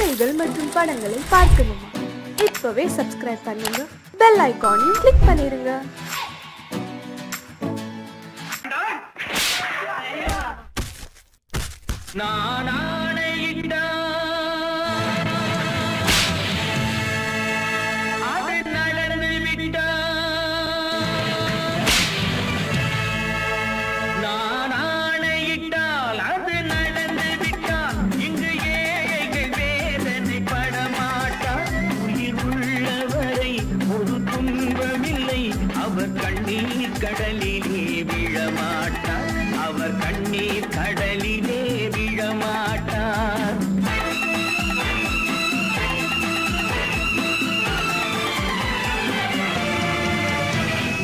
கதைகள் மற்றும் படங்களை பார்க்கணுமா? இப்பவே சப்ஸ்கிரைப் பண்ணுங்க, பெல் ஐகானையும் கிளிக் பண்ணிருங்க. கடலிலே விழமாட்டார், அவர் கண்ணீர் கடலிலே விழமாட்டார்.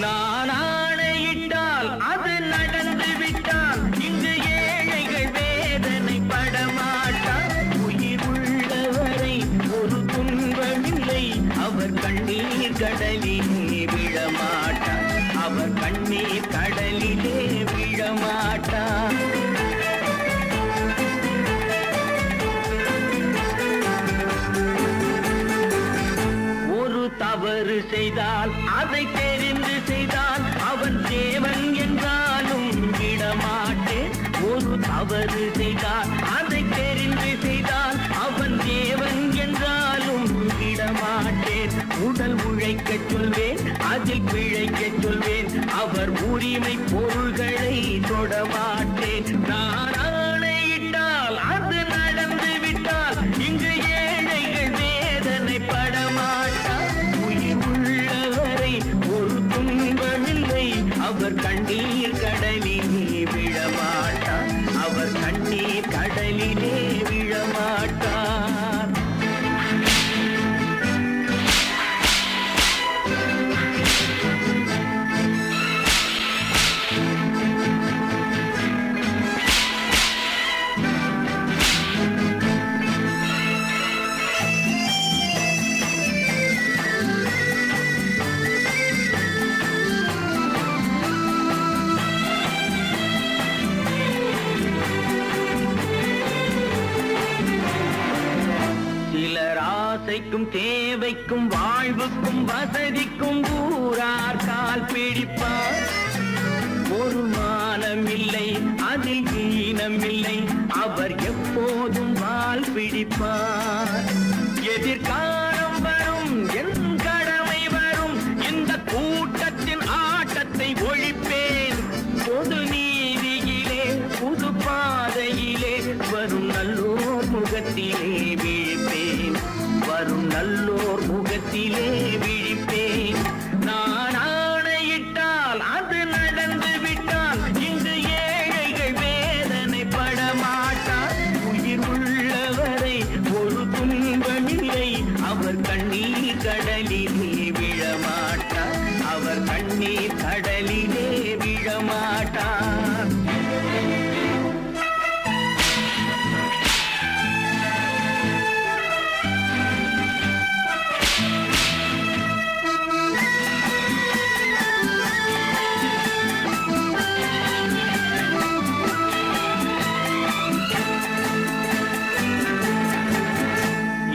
நான் ஆணையிட்டால் அது நடந்து விட்டால் இங்கு ஏழைகள் வேதனை படமாட்டார். உயிர் உள்ளவரை ஒரு துன்பமில்லை, அவர் கண்ணீர் கடலிலே விழமாட்டார், அவர் கண்ணீர் கடலிலே விழமாட்டார். ஒரு தவறு செய்தால் அதை தெரிந்து செய்தால் அவன் தேவன் என்றாலும் விடமாட்டேன். ஒரு தவறு செய்தால் அதை தெரிந்து செய்தால் அவன் தேவன் என்றாலும் விடமாட்டேன். உடல் உழைக்க சொல்வேன், அதில் பிழைக்க சொல்வேன், அவர் உரிமை பொருள்களை தொடமாட்டேன். நான் ஆணையிட்டால் அது நடந்து விட்டால் இங்கு ஏழைகள் வேதனை படமாட்டார். உயிர் உள்ளவரை ஒரு துன்பமில்லை, அவர் கண்ணீர் கடலிலே விழமாட்டார், அவர் கண்ணீர் கடலிலே விழமாட்டார். ஆசைக்கும் தேவைக்கும் வாழ்வுக்கும் வசதிக்கும் ஊரார் கால் பிடிப்பார். ஒரு மானம் இல்லை, அதில் ஈனம் இல்லை, அவர் எப்போதும் வால் பிடிப்பார். எதிர்காலம் வரும், என் கடமை வரும், இந்த கூட்டத்தின் ஆட்டத்தை ஒழிப்பேன். பொது நீதியிலே புது பாதையிலே வரும் நல்லோர் முகத்திலே விழிப்பேன், வரும் நல்லோர் முகத்திலே விழிப்பேன். நான் ஆணையிட்டால் அது நடந்து விட்டால் இங்கு ஏழைகள் வேதனை படமாட்டார். உயிர் உள்ளவரை ஒரு துன்பமில்லை, அவர் கண்ணீர் கடலிலே விழமாட்டார், அவர் கண்ணீர் கடலிலே விழமாட்டார்.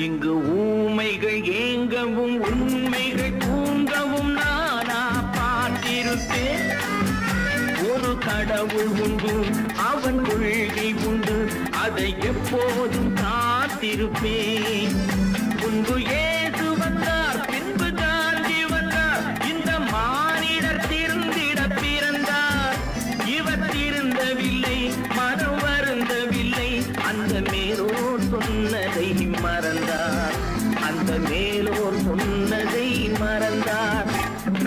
இங்கு ஊமைகள் ஏங்கவும் உண்மைகள் தூங்கவும் நானா பார்த்திருப்பேன். ஒரு கடவுள் உண்டு, அவன் கொள்கை உண்டு, அதை எப்போதும் காத்திருப்பேன். முன்பு இயேசு வந்தார், பின்பு காந்தி வந்தார், இந்த மானிடர் திருந்திட பிறந்தார். இவர் திருந்தவில்லை, மனம் வருந்தவில்லை, அந்த மேலோர் சொன்னதை மறந்தார், அந்த மேலோர் சொன்னதை மறந்தார்.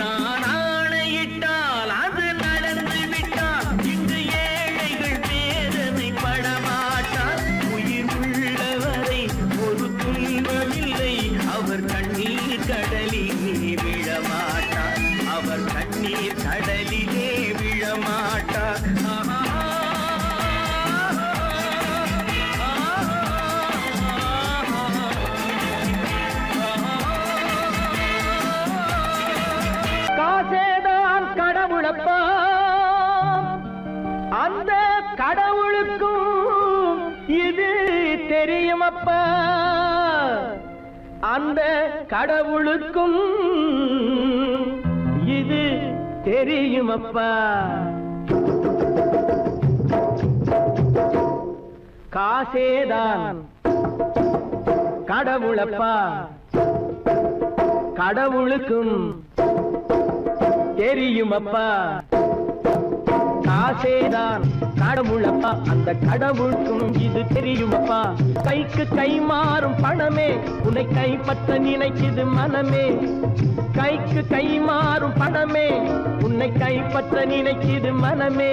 நான் ஆணையிட்டால் அது நடந்து விட்டால் இங்கு ஏழைகள் வேதனை படமாட்டார். உயிர் உள்ளவரை ஒரு துன்பமில்லை, அவர் கண்ணீர் கடலிலே விழமாட்டார், அவர் கண்ணீர் கடலிலே விழமாட்டார். அந்த கடவுளுக்கும் இது தெரியுமப்பா. காசேதான் கடவுளப்பா, கடவுளுக்கும் தெரியுமப்பா. காசேதான் கடவுளப்பா, அந்த கடவுளுக்கும் இது தெரியுமப்பா. கைக்கு கை மாறும் பணமே உன்னை கைப்பற்ற நினைக்குது மனமே. கைக்கு கை மாறும் பணமே உன்னை கைப்பற்ற நினைக்குது மனமே.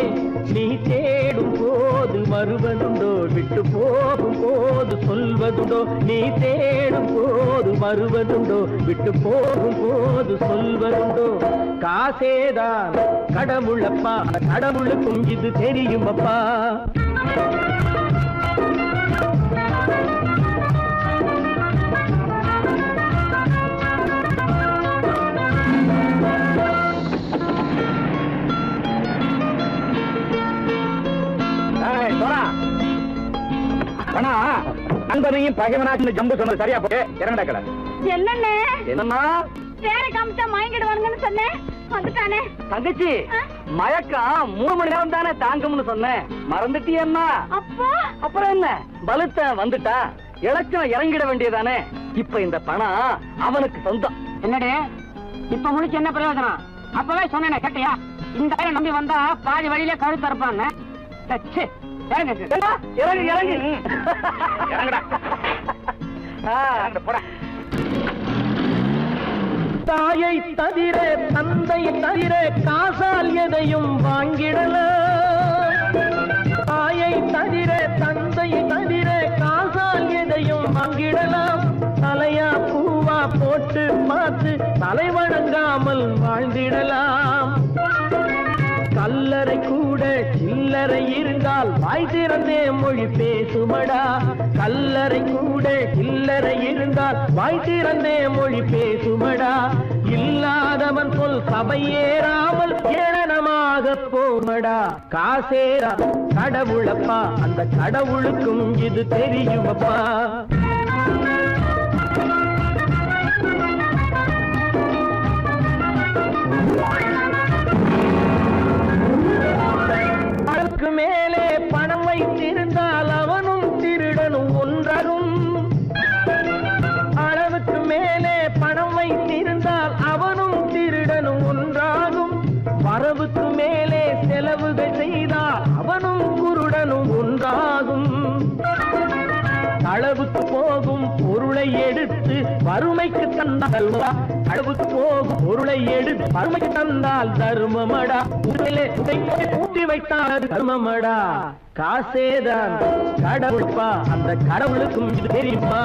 நீ தேடும் போது வருவதுண்டோ, விட்டு போகும் போது சொல்வதுண்டோ. நீ தேடும் போது வருவதுண்டோ, விட்டு போகும் போது சொல்வதுண்டோ. காசேதான் கடவுளப்பா, கடவுளுக்கும் இது தெரியுமப்பா. நண்பனையும் பகைவனாச்சு ஜம்பு சொன்னது சரியா போட்டு இறங்கடக்கல. என்னண்ணே என்னம்மா வேற காமிச்சா மயங்கிடுவானுங்கன்னு சொன்னேன், வந்துட்டானே. தங்கச்சி, மயக்கம் 3 மணி நேரம் தானே தாங்கும்னு சொன்னேன், மறந்துட்டியம்மா? அப்போ அப்புறம் என்ன, பலுத்த வந்துட்டா இலச்சம் இறங்கிட வேண்டியதானே. இப்ப இந்த பணம் அவனுக்கு சொந்தம். என்னடே இப்ப முடிச்சு என்ன பிரயோஜனம்? அப்பவே சொன்னேன் கேட்டியா? இந்த வேலை நம்பி வந்தா பாதி வழியில கழுத்து இருப்பான்னு. இறங்கு இறங்கு இறங்குடா. போட. தாயை தவிர தந்தை தவிர காசால் எதையும் வாங்கிடலாம். தாயை தவிர தந்தை தவிர காசால் எதையும் வாங்கிடலாம். தலையா பூவா போட்டு பார்த்து தலை வணங்காமல் வாழ்ந்திடலாம். கல்லறை கூட சில்லறை இருந்தால் வாய் திறந்தே மொழி பேசுமடா. கல்லறை கூட சில்லறை இருந்தால் வாய் திறந்தே மொழி பேசுமடா. இல்லாதவன் சொல் சபையேறாமல் ஏளனமாக போமடா. காசேரா கடவுளப்பா, அந்த கடவுளுக்கும் இது தெரியுமப்பா. அளவுக்கு மேலே பணம் வைத்திருந்தால் அவனும் திருடனும் ஒன்றாகும். அளவுக்கு மேலே பணம் வைத்திருந்தால் அவனும் திருடனும் ஒன்றாகும். வரவுக்கு மேலே செலவுகள் செய்தால் அவனும் குருடனும் ஒன்றாகும். அளவுக்கு போகும் பொருளை எடுத்து வறுமைக்கு தந்தால், அளவுக்கு போகும் பொருளை எடுத்து வறுமைக்கு தந்தால் தர்மமடா. ஊட்டி வைத்தால் தர்மமடா. காசேதான் கடவுள்பா, அந்த கடவுளுக்கும் இது தெரியுமா?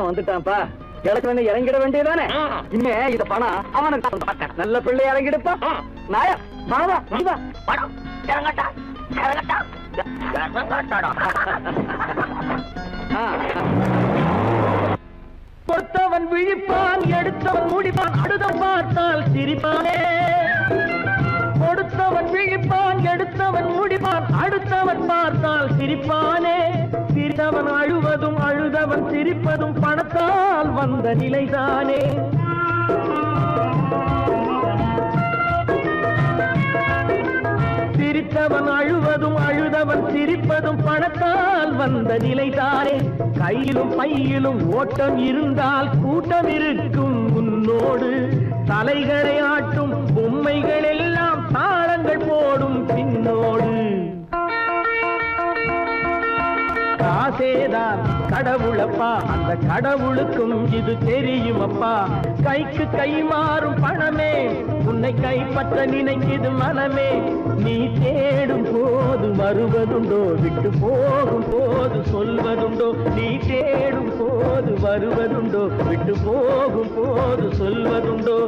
வந்துட்டான்ப்பா, கிழக்கு இறங்கிட வேண்டியதானே. இனிமே இந்த பணம் அவனுக்கு நல்ல பிள்ளை இறங்கிடுப்பா. நாயா பணம் இறங்கட்டா இறங்கட்டா. கொடுத்தவன் விழிப்பான், எடுத்தவன் முடிப்பான், அடுத்தவன் பார்த்தால் சிரிப்பானே. கொடுத்தவன் விழிப்பான், எடுத்தவன் முடிப்பான், அடுத்தவன் பார்த்தால் சிரிப்பானே. சிரித்தவன் அழுவதும் அழுதவன் சிரிப்பதும் பணத்தால் வந்த நிலைதானே. சிரித்தவன் அழுவதும் அழுதவன் சிரிப்பதும் பணத்தால் வந்த நிலைதானே. கையிலும் பையிலும் ஓட்டம் இருந்தால் கூட்டம் இருக்கும் உன்னோடு. தலைகளை ஆட்டும் பொம்மைகள் எல்லாம் தாளங்கள் போடும் பின்னோடு. காசேதான் கடவுளப்பா, அந்த கடவுளுக்கும் இது தெரியுமப்பா. கைக்கு கை மாறும் பணமே உன்னை கைப்பற்ற நினைக்குது மனமே. நீ தேடும் போது வருவதுண்டோ, விட்டு போகும் போது சொல்வதுண்டோ. நீ தேடும் போது வருவதுண்டோ, விட்டு போகும் போது சொல்வதுண்டோ.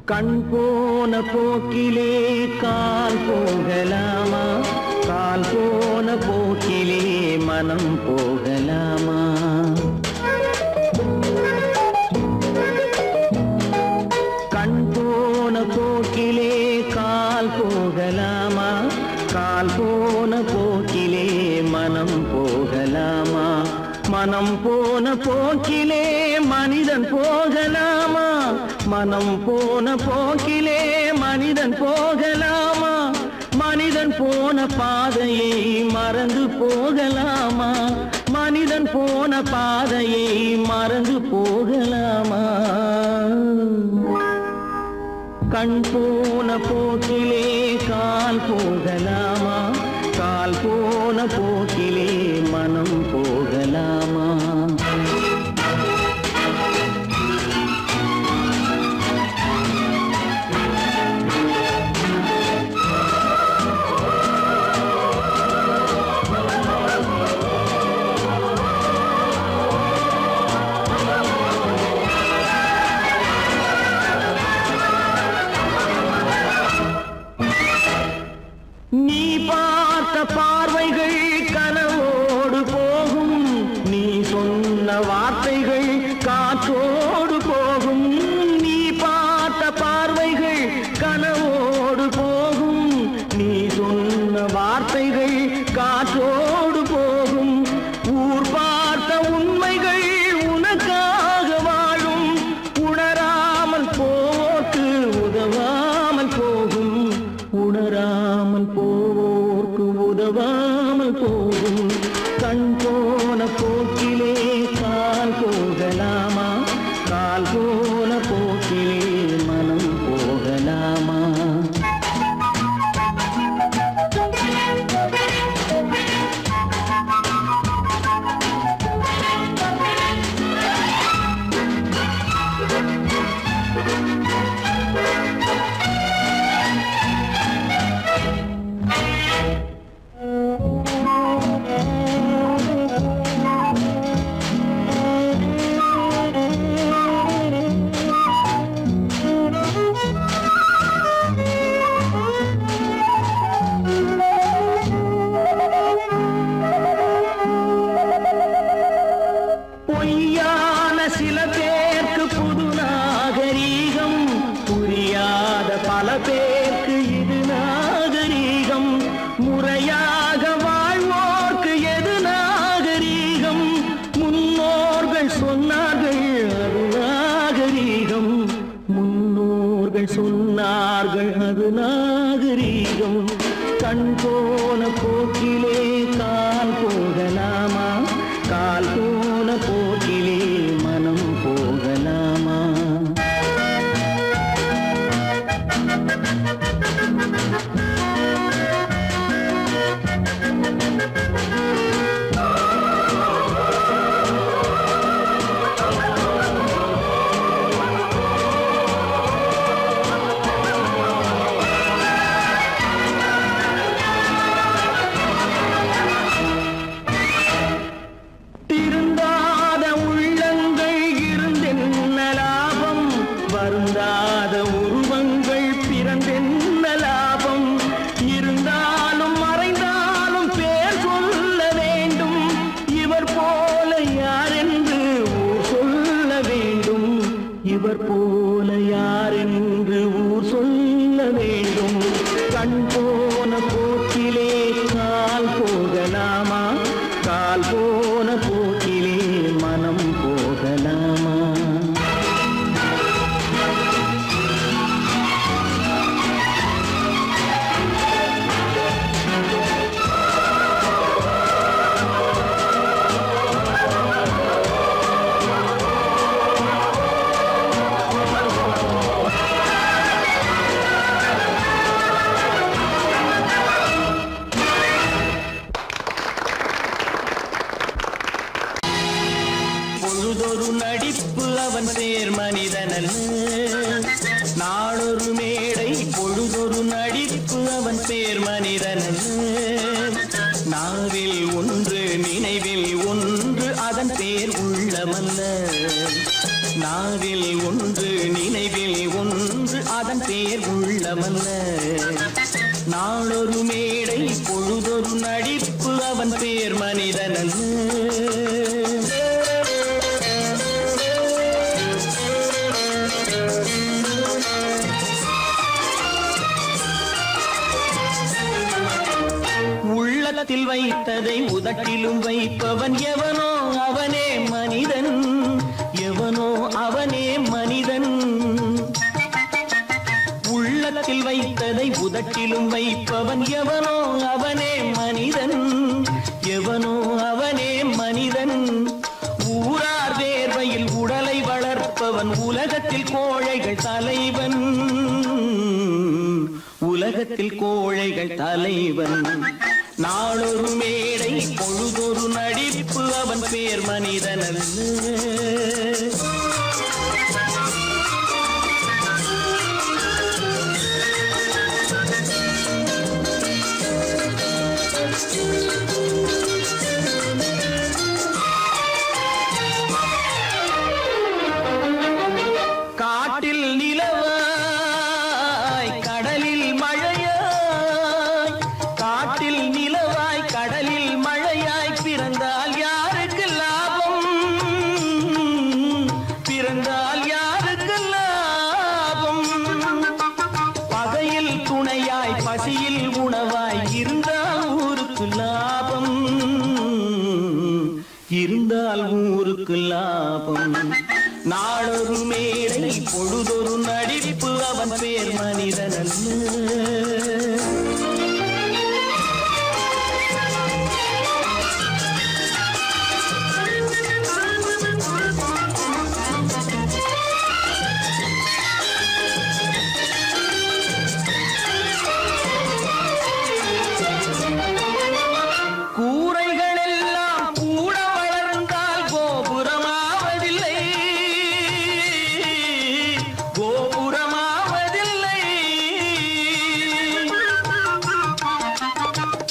கண் போன போக்கிலே கால் போகலாமா, கால் போன போக்கிலே மனம் போகலாமா? கண் போன போக்கிலே கால் போகலாமா, கால் போன போக்கிலே மனம் போகலாமா? மனம் போன போக்கிலே மனிதன் போகலாமா, மனம் போன போக்கிலே மனிதன் போகலாமா? மனிதன் போன பாதையை மறந்து போகலாமா, மனிதன் போன பாதையை மறந்து போகலாமா? கண் போன போக்கிலே கால் போகலாமா, கால் போன போக்கிலே மனம் போகலாமா? நீ பார்த்த பார்வைகள் கனவோடு போகும், நீ சொன்ன வார்த்தைகள் காற்றோடு போகும். நீ பார்த்த பார்வைகள் கனவோடு போகும், நீ சொன்ன வார்த்தைகள் காற்றோடு போகும். ஊர் பார்த்த உண்மைகள் உனக்காக வாழும், உணராமல் போக்கு உதவாமல் போகும், உணராமல் போக்கு உதவாமல் போகும். கண் போன போக்கிலே கால் போகலாமா, கால் போன போக்கிலே மனம் போகலாமா? பொய்யான சில பேருக்கு புது நாகரீகம், புரியாத பல பேருக்கு இது நாகரீகம். முறையாக வாழ்வோர்க்கு எது நாகரீகம்? முன்னோர்கள் சொன்னார்கள் அது நாகரீகம், முன்னோர்கள் சொன்னார்கள் அது நாகரீகம். கண் போன போக்கிலே கால் போகலாமா, கால் போன போக்கிலே மனம் போகலாமா? திருந்தாத உள்ளங்கள் இருந்தென்ன லாபம், வருந்தாத உருவங்கள் பிறந்தென்ன லாபம்? இருந்தாலும் மறைந்தாலும் பேர் சொல்ல வேண்டும், இவர் போல யாரென்று ஊர் சொல்ல வேண்டும், இவர் போல யாரென்று ஊர் சொல்ல வேண்டும். கண் போன போக்கிலே கால் போகலாமா, கால் போன போக்கிலே மனம் போகலாமா? பொழுதொரு நடிப்பு அவன் பேர் மனிதனல்ல, நாளொரு மேடை பொழுதொரு நடிப்பு அவன் பேர் மனிதனல்ல. நாவில் ஒன்று நினைவில் ஒன்று அதன் பேர் உள்ளமல்ல, நாவில் ஒன்று நினைவில் ஒன்று அதன் பேர் உள்ளமல்ல. நாளொரு மேடை பொழுதொரு நடிப்பு அவன் பேர் மனிதனல்ல. உள்ளத்தில் வைத்ததை உதட்டிலும் வைப்பவன் எவனோ அவனே மனிதன், எவனோ அவனே மனிதன். உள்ளத்தில் வைத்ததை உதட்டிலும் வைப்பவன் எவனோ அவனே மனிதன், எவனோ அவனே மனிதன். ஊரார் வேர்வையில் உடலை வளர்ப்பவன் உலகத்தில் கோழைகள் தலைவன், உலகத்தில் கோழைகள் தலைவன். நாளொரு மேடை பொழுதொரு நடிப்பு அவன் பேர் மனிதனல்ல. காட்டில் நிலவாய் கடலில் மழையாய், காட்டில் நிலவாய் கடலில் மழையாய் பிறந்தால் யாருக்கு லாபம், பிறந்தால் யாருக்கு லாபம். பகையில் துணையாய் பசியில் உணவாய் இருந்தால் ஊருக்கு லாபம், இருந்தால் ஊருக்கு லாபம். நாளொரு மேடை பொழுதொரு நடிப்பு அவன் பேர் மனிதனல்ல. கூரைகள் எல்லாம் கூட வளர்ந்தால் கோபுரமாவதில்லை, கோபுரமாவதில்லை.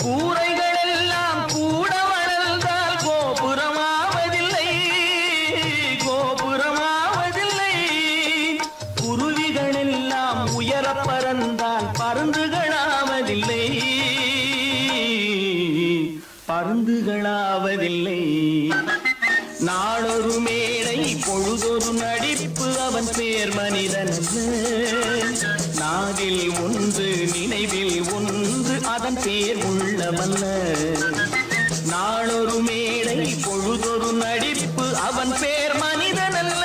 கூரைகள் எல்லாம் கூட வளர்ந்தால் கோபுரமாவதில்லை, கோபுரமாவதில்லை. குருவிகள் எல்லாம் உயர பறந்தால் பருந்துகளாவதில்லை, பருந்துகளாவதில்லை. நாளொரு மேடை பொழுதொரு நடிப்பு அவன் பேர் மனிதனல்ல. நாவில் ஒன்று நினைவில் ஒன்று அதன் பேர் உள்ளமல்ல. நாளொரு மேடை பொழுதொரு நடிப்பு அவன் பேர் மனிதனல்ல.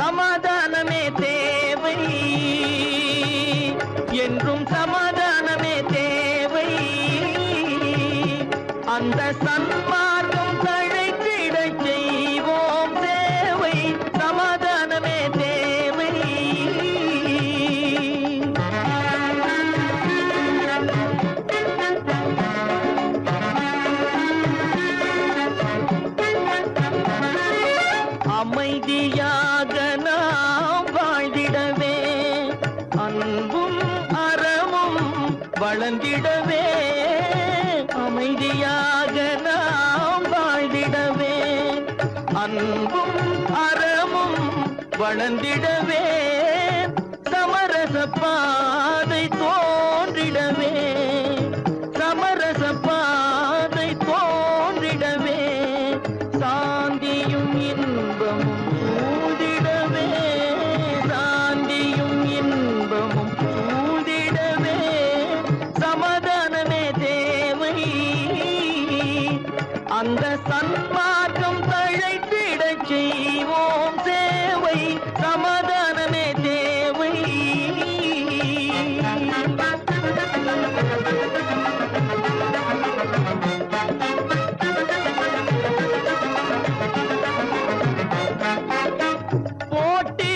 சமாதானமே தேவை என்றும் சமாதானமே தேவை. அந்த சன்மார்க்கம் தழைத்திடச் செய்வோம் தேவை. சமாதானமே தேவை. அமைதியாக நாம் வாழ்ந்திடவே, அன்பும் அறமும் வளர்ந்திடவே. அமைதியாக நாம் வாழ்ந்திடவே, அன்பும் அறமும் வளர்ந்திடவே. சமரச பாதை தோன்றிடவே, சமரச பாதை தோன்றிடவே. சாந்தியும் இன்பமும் சூழ்ந்திடவே, சாந்தியும் இன்பமும் சூழ்ந்திடவே. சமாதானமே தேவை. அந்த சன்மார்க்கம் தழைத்திடச் செய்வோம் சேவை. சமாதானமே தேவை. போட்டி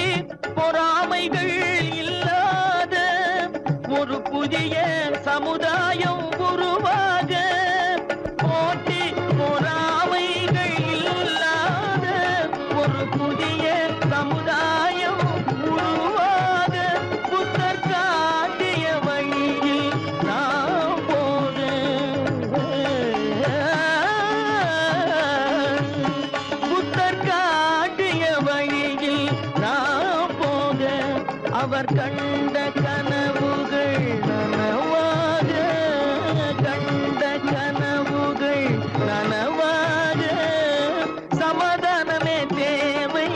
பொறாமைகள் இல்லாத அவர் கண்ட கனவுகள் நனவாக, கண்ட கனவுகள் நனவாக, சமாதானமே தேவை.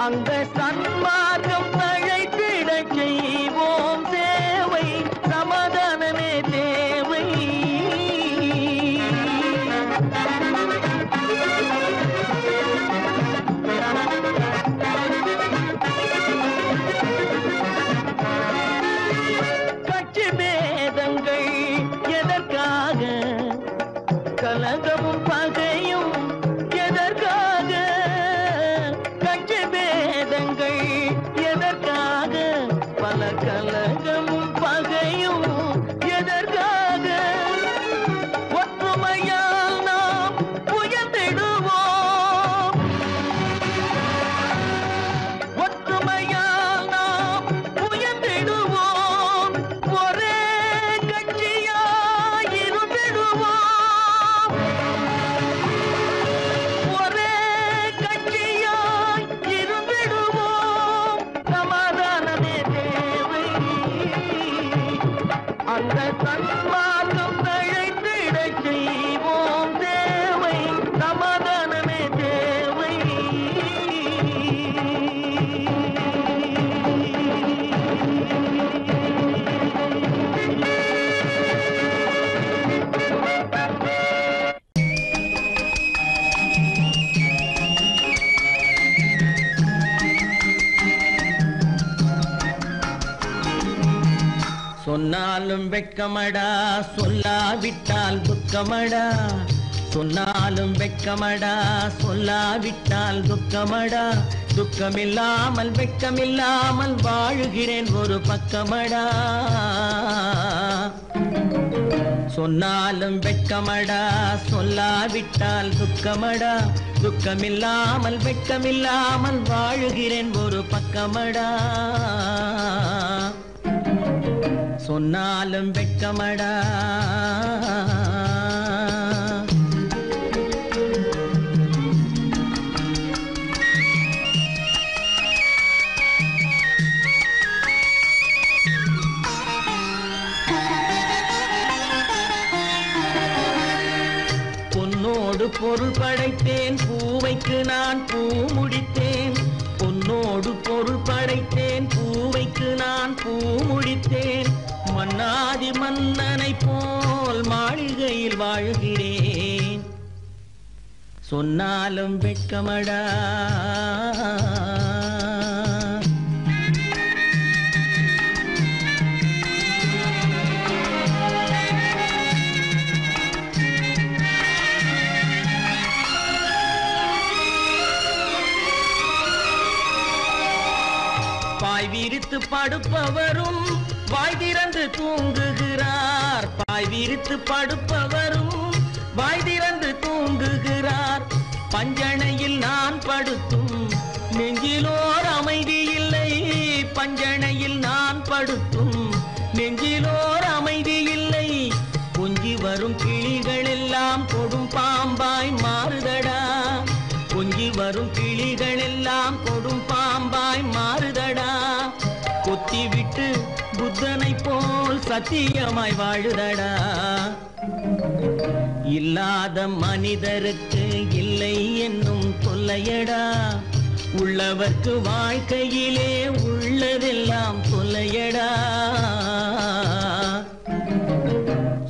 அங்க சன்மார்க்கம் தழைத்திட செய்வோம் சேவை, சமாதானமே தேவை. கட்சி பேதங்கள் எதற்காக, கலகமும் பகையும் எதற்காக, கட்சி பேதங்கள் எதற்காக, பல கலகமும் பகையும் எதற்காக, ஒற்றுமையால் நாம் உயர்ந்திடுவோம், ஒற்றுமையால் நாம் உயர்ந்திடுவோம், ஒரே கட்சியாய் இருந்திடுவோம், ஒரே கட்சியாய் இருந்திடுவோம், சமாதானமே தேவை. அந்த சன்மார்க்கம் தழைத்திட செய்வோம் தேவை, சமாதானமே தேவை. சொன்னாலும் வெட்கமடா, சொல்லாவிட்டால் துக்கமடா, சொன்னாலும் வெட்கமடா, சொல்லாவிட்டால் துக்கமடா, துக்கமில்லாமல் வெட்கமில்லாமல் வாழுகிறேன் ஒரு பக்கமடா. சொன்னாலும் வெட்கமடா, சொல்லாவிட்டால் துக்கமடா, துக்கமில்லாமல் வெட்கமில்லாமல் வாழுகிறேன் ஒரு பக்கமடா. சொன்னாலும் வெட்கமடா. பொன்னோடு பொருள் படைத்தேன், பூவைக்கு நான் பூ முடித்தேன், பொன்னோடு பொருள் படைத்தேன், பூவைக்கு நான் பூ முடித்தேன், மன்னாதி மன்னனை போல் மாளிகையில் வாழ்கிறேன். சொன்னாலும் வெட்கமடா. பாய் விரித்து படுப்பவரும் வாய் திறந்து தூங்குகிறார், பாய் விரித்து படுப்பவரும் வாய் திறந்து தூங்குகிறார். பஞ்சணையில் நான் படுத்தும் நெஞ்சிலோர் அமைதி இல்லை, பஞ்சணையில் நான் படுத்தும் நெஞ்சிலோர் அமைதி இல்லை. கொஞ்சி வரும் கிளிகள் எல்லாம் கொடும் பாம்பாய் மாறுதடா, கொஞ்சி வரும் கிளிகள் எல்லாம் கொடும் பாம்பாய் மாறுதடா. கொத்தி விட்டு புத்தனை போல் சத்தியமாய் வாழுதடா. இல்லாத மனிதருக்கு இல்லை என்னும் தொல்லையடா, உள்ளவர்க்கு வாழ்க்கையிலே உள்ளதெல்லாம் தொல்லையடா.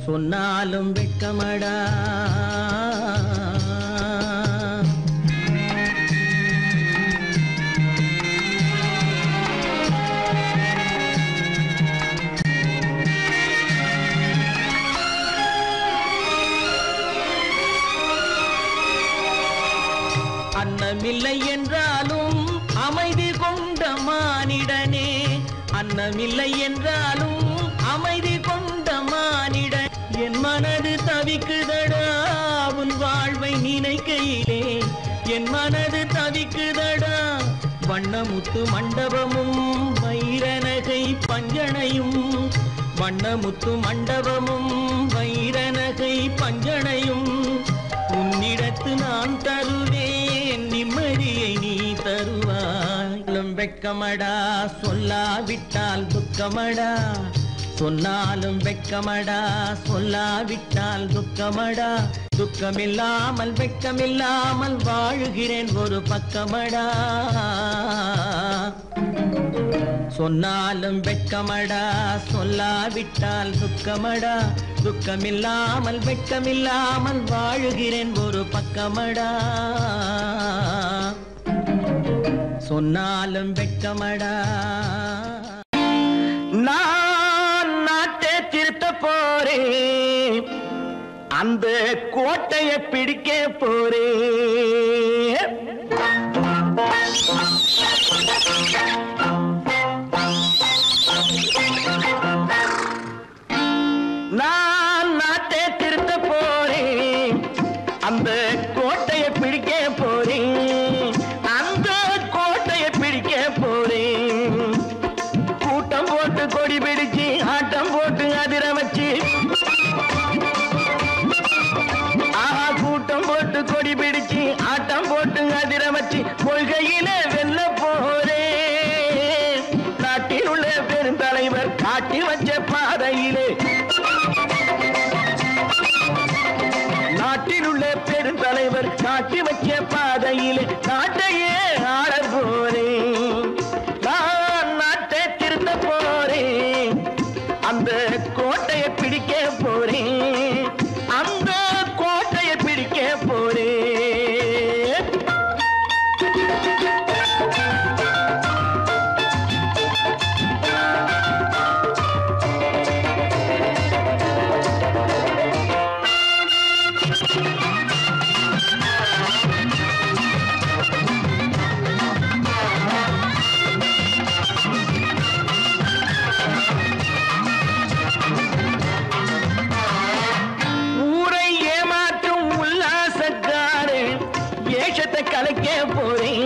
சொன்னாலும் வெட்கமடா. அன்னமில்லை என்றாலும் அமைதி கொண்ட மானிடனே, அன்னமில்லை என்றாலும் அமைதி கொண்ட மானிடன். என் மனது தவிக்குதடா உன் வாழ்வை நினைக்கையிலே, என் மனது தவிக்குதடா. வண்ணமுத்து மண்டபமும் வைரநகை பஞ்சனையும், வண்ணமுத்து மண்டபமும் வைரநகை பஞ்சனையும் உன்னிடத்து நான் தருவேன், நிம்மதியை நீ தருவாய். வெட்க வெட்கமடா சொல்லாவிட்டால் துக்கமடா சொன்னாலும் வெட்கமடா சொல்லாவிட்டால் துக்கமடா துக்கமில்லாமல் வெட்கமில்லாமல் வாழுகிறேன் ஒரு பக்கமடா சொன்னாலும் வெட்கமடா சொல்லாவிட்டால் துக்கமடா துக்கமில்லாமல் வெட்கமில்லாமல் வாழுகிறேன் ஒரு பக்கமடா சொன்னாலும் வெட்கமடா நான் நாட்டை திருத்த போறேன் அந்த கோட்டையை பிடிக்க போறேன் நான் நாட்டை திருத்த போறேன் அந்த கோட்டையை பிடிக்க போறேன் அந்த கோட்டையை பிடிக்க போறேன் கூட்டம் போட்டு கொடி பிடிச்சு ஆட்டம் போட்டு அதிர வச்சு கூட்டம் போட்டு கொடி பிடிச்சு ஆட்டம் போட்டு அதிர வச்சு கொள்கையில வெல்ல போறேன் நாட்டில் உள்ள பெருந்தலைவர் காட்டி வச்ச பாதையிலே நாட்டில் உள்ள பெருந்தலைவர் காட்டி வச்ச பாதையிலே நாட்டையே ஆள போறேன் நான் நாட்டை திருத்த போறேன் அந்த கோட்டையை பிடிக்க போறேன் அந்த கோட்டையை பிடிக்க போறேன் கலைக்க போறேன்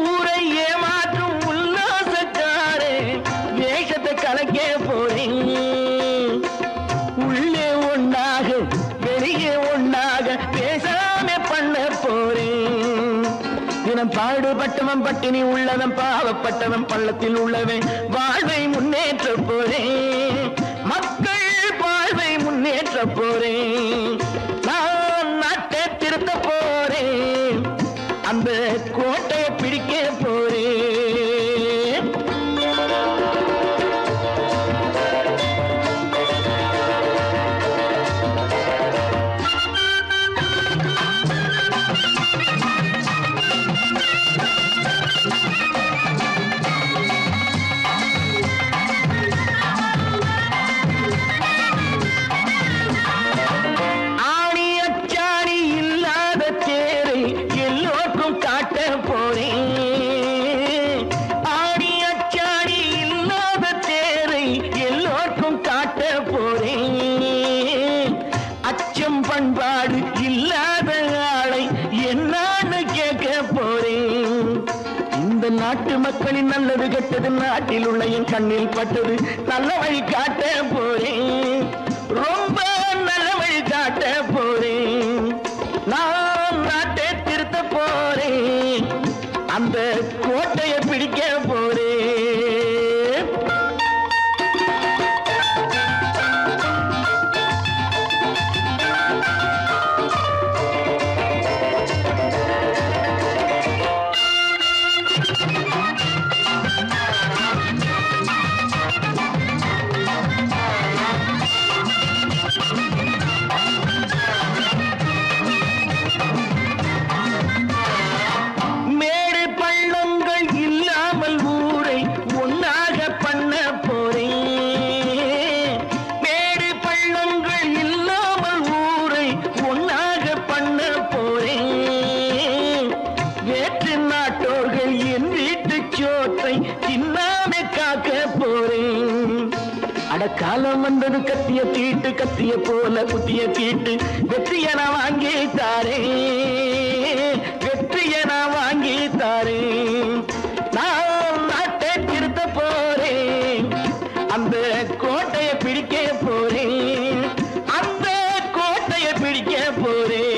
ஊரை ஏமாற்றும் உல்லாசக்காரே வேஷத்தை கலைக்க போறேன் உள்ளே ஒன்னாக வெளியே ஒன்னாக பேசாம பண்ண போறேன் தினம் பாடுபட்டவன் பட்டினி உள்ளவன் பாவப்பட்டவன் பள்ளத்தில் உள்ளவன் வாழ்வை முன்னேற்ற போறேன் மக்கள் வாழ்வை முன்னேற்ற போறேன் நான் நாட்டை திருத்த போறேன் அந்த கோட்டையை பிடிக்க போறேன் பண்பாடு இல்லாத ஆளை என்னான்னு கேட்க போறேன் இந்த நாட்டு மக்களின் நல்லது கெட்டது நாட்டில் உள்ள என் கண்ணில் பட்டது நல்ல வழி காட்ட போறேன் ரொம்ப நல்ல வழி காட்ட போறேன் நான் நாட்டை திருத்த போறேன் அந்த கோட்டையை பிடிக்க போறேன் காலம் வந்தது கத்திய தீட்டு கத்திய போல குத்திய தீட்டு வெற்றிய நான் வாங்கி தாரே வெற்றிய நான் வாங்கி தாரே நான் நாட்டை திருத்த போறேன் அந்த கோட்டையை பிடிக்க போறேன் அந்த கோட்டையை பிடிக்க போறேன்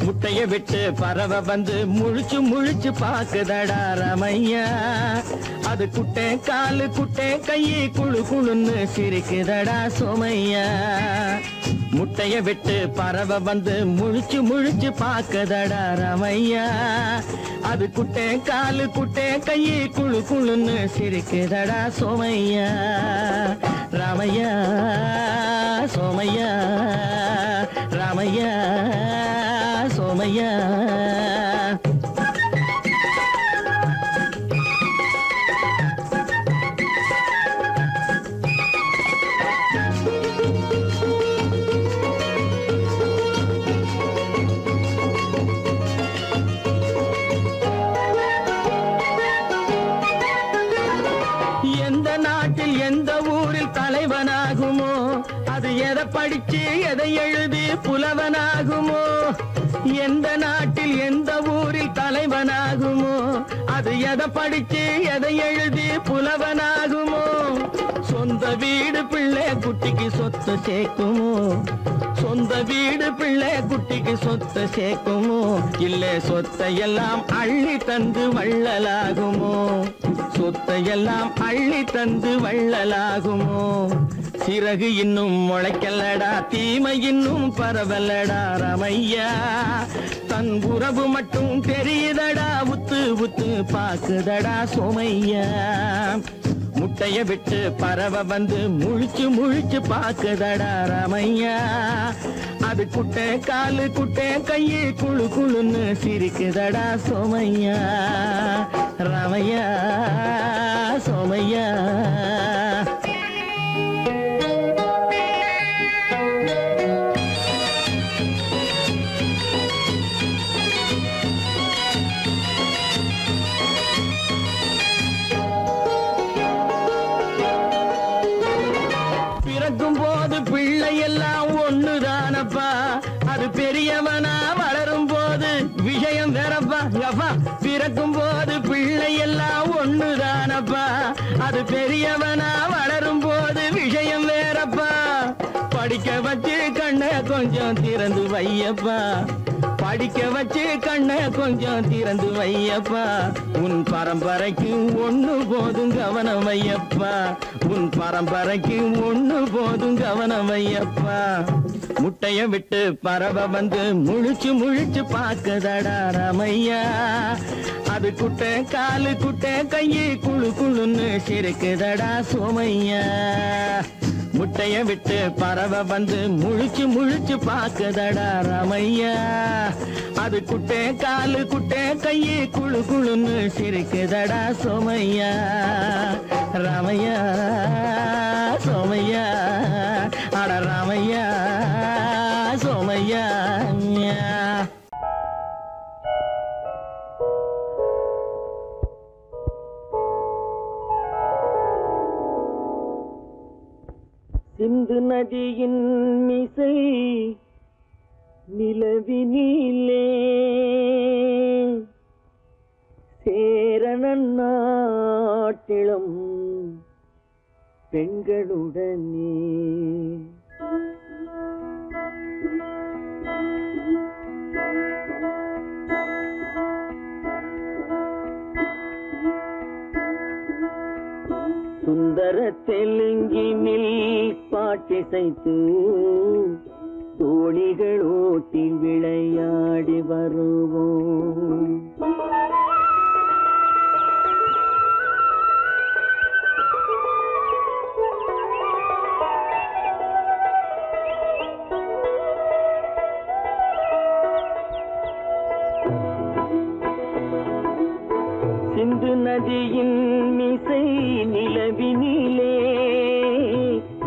முட்டைய விட்டு பறவை வந்து முழிச்சு முழிச்சு பாக்குதடா ரமையா. அது குட்டை காலு குட்டை கையை குழு குழுன்னு சிரிக்குதடா சோமையா. முட்டைய விட்டு பறவை வந்து முழிச்சு முழிச்சு பாக்குதடா ரமையா. அது குட்டை காலு குட்டை கையை குழு குழுன்னு சிரிக்குதடா சோமையா. ராமையா சோமையா ராமையா சோமையா. எந்த நாட்டில் எந்த ஊரில் தலைவனாகுமோ, அது எதை படிச்சு எதை எழுதி புலவனாகுமோ. எந்த நாட்டில் எந்த ஊரில் தலைவனாகுமோ, அது எதை படிச்சு எதை எழுதி புலவனாகுமோ. சொந்த வீடு பிள்ளை குட்டிக்கு சொத்து சேர்க்குமோ, சொந்த வீடு பிள்ளை குட்டிக்கு சொத்து சேர்க்குமோ. இல்ல சொத்தையெல்லாம் அள்ளி தந்து வள்ளலாகுமோ, சொத்தையெல்லாம் அள்ளி தந்து வள்ளலாகுமோ. சிறகு இன்னும் முளைக்கல்லடா, தீமை இன்னும் பரவலடா ரமையா. தன் உறவு மட்டும் தெரியுதடா, உத்து உத்து பாக்குதடா சோமையா. முட்டைய விட்டு பறவை வந்து முழிச்சு முழிச்சு பாக்குதடா ரமையா. அது குட்டை காலு குட்டை கையை குழு குழுன்னு சிரிக்குதடா சோமையா. ரமையா சோமையா. பிறக்கும் போது பிள்ளை எல்லாம் ஒண்ணுதானப்பா, அது பெரியவனா வளரும் போது விஷயம் வேறப்பா. பிறக்கும் போது பிள்ளை எல்லாம் ஒண்ணுதானப்பா, அது பெரியவனா வளரும் போது விஷயம் வேறப்பா. படிக்க வச்சு கண்ணை கொஞ்சம் திறந்து வையப்பா, படிக்க வச்சு கண்ணை கொஞ்சம் திறந்து வையப்பா. உன் பரம்பரைக்கு ஒண்ணு போதும் கவனம் வையப்பா, உன் பரம்பரைக்கு ஒண்ணு போதும் கவனம் வையப்பா. முட்டைய விட்டு பறவை வந்து முழிச்சு முழிச்சு பாக்குதடா ரமையா. அது குட்டை காலு குட்டை கையை குழு குழுன்னு சிரிக்குதடா சோமையா. முட்டைய விட்டு பறவை வந்து முழிச்சு முழிச்சு பாக்குதடா ரமையா. அது குட்டை காலு குட்டை கையை குழு குழுன்னு சிரிக்குதடா சோமையா. ராமையா சோமையா. அட ராமையா சோமையா. சிந்து நதியின் மிசை நிலவினிலே சேரணன் நாட்டிலும் பெண்களுடனே சுந்தர தெலுங்கினில் பாட்டிசைத்து தோணிகள் ஓட்டி விளையாடி வருவோம். சிந்து நதியின் மிசை நிலவினிலே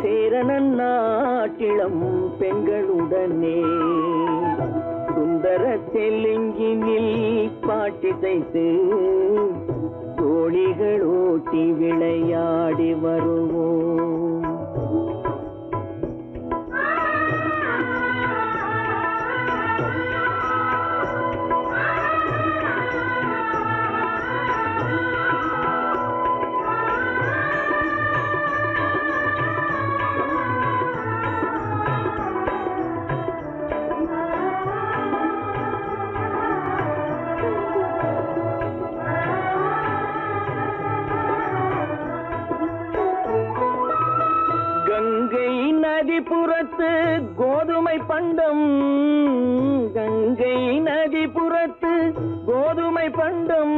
சேரணன் நாட்டிளம் பெண்களுடனே சுந்தர தெலுங்கினில் பாட்டிசைத்து தோணிகள் ஓட்டி விளையாடி வருவோம். கோதுமை பண்டம் கங்கை நதிபுறத்து கோதுமை பண்டம்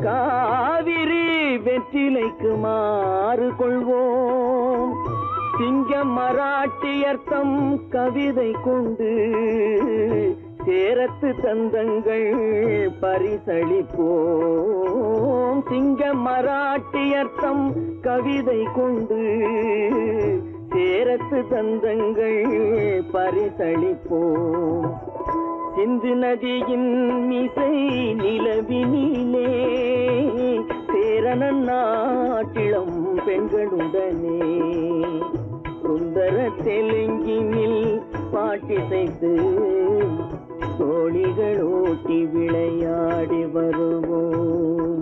காவிரி வெற்றிலைக்கு மாறு கொள்வோம். சிங்கம் மராட்டியர்த்தம் கவிதை கொண்டு சேரத்து தந்தங்கள் பரிசளிப்போம். சிங்கம் மராட்டியர்த்தம் கவிதை கொண்டு சேரத்து தந்தங்கள் பரிசளிப்போம். சிந்து நதியின் மிசை நிலவினிலே சேரணன் நாட்டிளம் பெண்களுடனே சுந்தர தெலுங்கினில் பாட்டிசைத்து தோழிகள் ஓட்டி விளையாடி வருவோம்.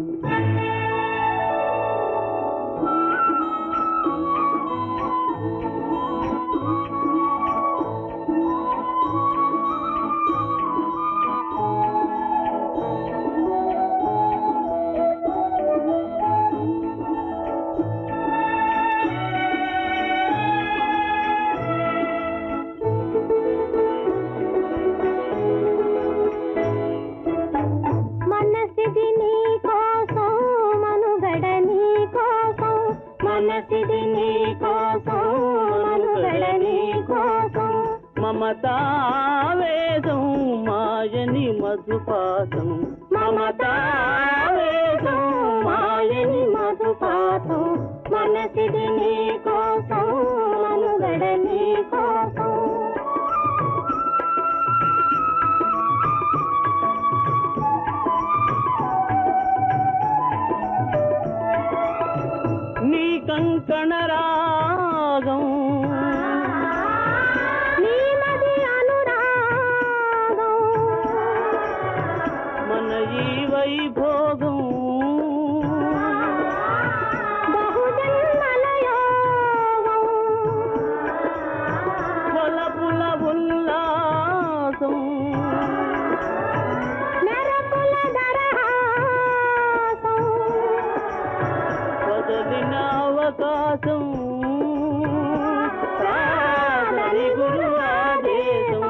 మమతావేదం మాయని మధుపాతం మమతావేదం మాయని మధుపాతం మనసిది నీ కోసం మనుగడ నీ కోసం నీ కంకణ రాగం వైభోగం బహుజన్మలయోగం కొలపుల ఉల్లాసం మెరపుల దరహాసం వదలిన అవకాశం సాధని గురు ఆదేశం